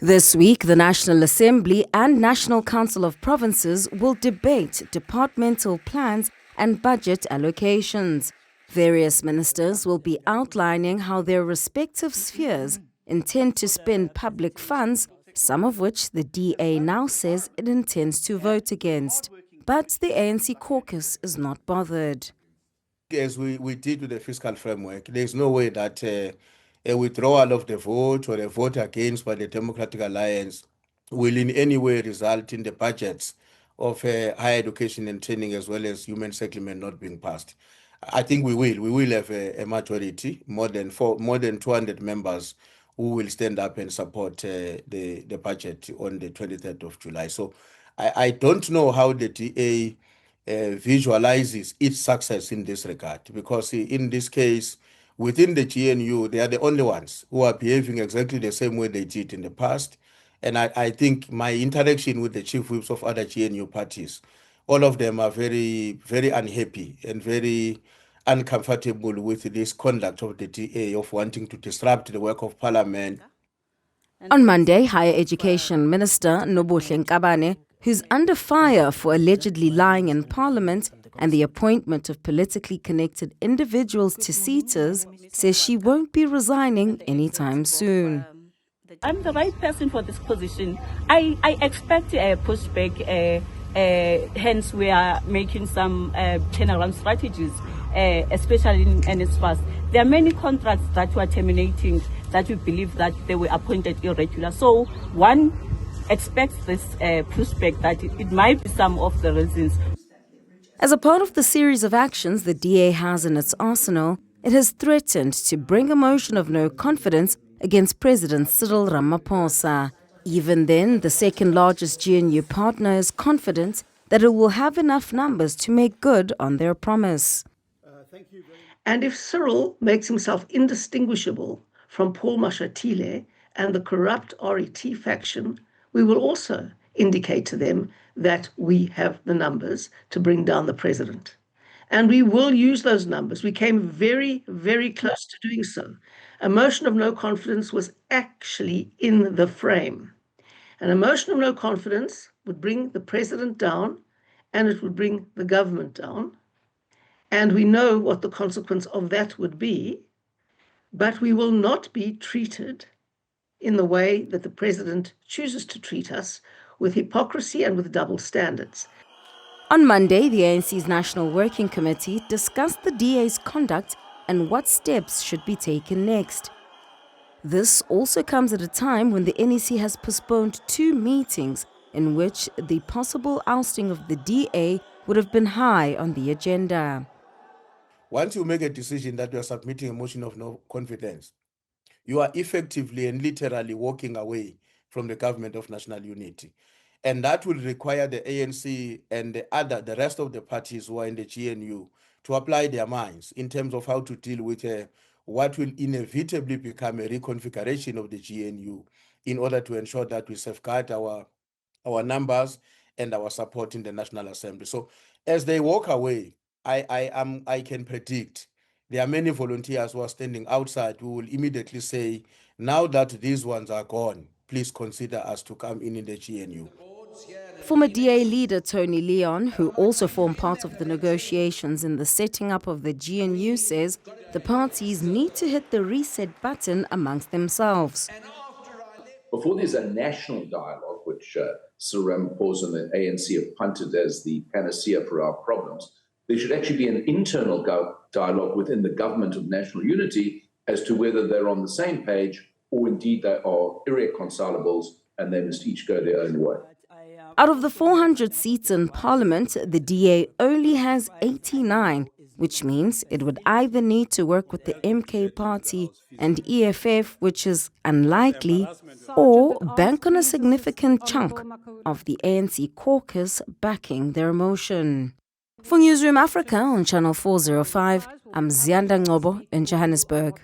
This week, the National Assembly and National Council of Provinces will debate departmental plans and budget allocations. Various ministers will be outlining how their respective spheres intend to spend public funds, some of which the DA now says it intends to vote against. But the ANC caucus is not bothered. As we did with the fiscal framework, there's no way that a withdrawal of the vote or a vote against by the Democratic Alliance will in any way result in the budgets of higher education and training as well as human settlement not being passed. I think we will have a majority, more than 200 members who will stand up and support the budget on the 23rd of July. So I don't know how the DA visualizes its success in this regard, because in this case, within the GNU, they are the only ones who are behaving exactly the same way they did in the past. And I think my interaction with the chief whips of other GNU parties, all of them are very, very unhappy and very uncomfortable with this conduct of the DA of wanting to disrupt the work of Parliament. On Monday, Higher Education Minister Ziyanda Ngcobo, who's under fire for allegedly lying in Parliament and the appointment of politically connected individuals to seaters, says she won't be resigning anytime soon. I'm the right person for this position. I expect a pushback, hence we are making some turnaround strategies, especially in NSFAS. There are many contracts that we are terminating that we believe that they were appointed irregular. So one expects this pushback that it might be some of the reasons. As a part of the series of actions the DA has in its arsenal, it has threatened to bring a motion of no confidence against President Cyril Ramaphosa. Even then, the second largest GNU partner is confident that it will have enough numbers to make good on their promise. And if Cyril makes himself indistinguishable from Paul Mashatile and the corrupt RET faction, we will also indicate to them that we have the numbers to bring down the president. And we will use those numbers. We came very, very close to doing so. A motion of no confidence was actually in the frame. And a motion of no confidence would bring the president down and it would bring the government down. And we know what the consequence of that would be, but we will not be treated in the way that the president chooses to treat us, with hypocrisy and with double standards. On Monday, the ANC's National Working Committee discussed the DA's conduct and what steps should be taken next. This also comes at a time when the NEC has postponed 2 meetings in which the possible ousting of the DA would have been high on the agenda. Once you make a decision that you are submitting a motion of no confidence, you are effectively and literally walking away from the government of national unity. And that will require the ANC and the rest of the parties who are in the GNU to apply their minds in terms of how to deal with what will inevitably become a reconfiguration of the GNU in order to ensure that we safeguard our numbers and our support in the National Assembly. So as they walk away, I can predict there are many volunteers who are standing outside who will immediately say, now that these ones are gone, please consider us to come in the GNU. Former DA leader Tony Leon, who also formed part of the negotiations in the setting up of the GNU, says the parties need to hit the reset button amongst themselves. Before there's a national dialogue, which Cyril Ramaphosa and the ANC have punted as the panacea for our problems, there should actually be an internal dialogue within the government of national unity as to whether they're on the same page or indeed they are irreconcilables and they must each go their own way. Out of the 400 seats in Parliament, the DA only has 89, which means it would either need to work with the MK Party and EFF, which is unlikely, or bank on a significant chunk of the ANC caucus backing their motion. For Newzroom Afrika on Channel 405, I'm Ziyanda Ngcobo in Johannesburg.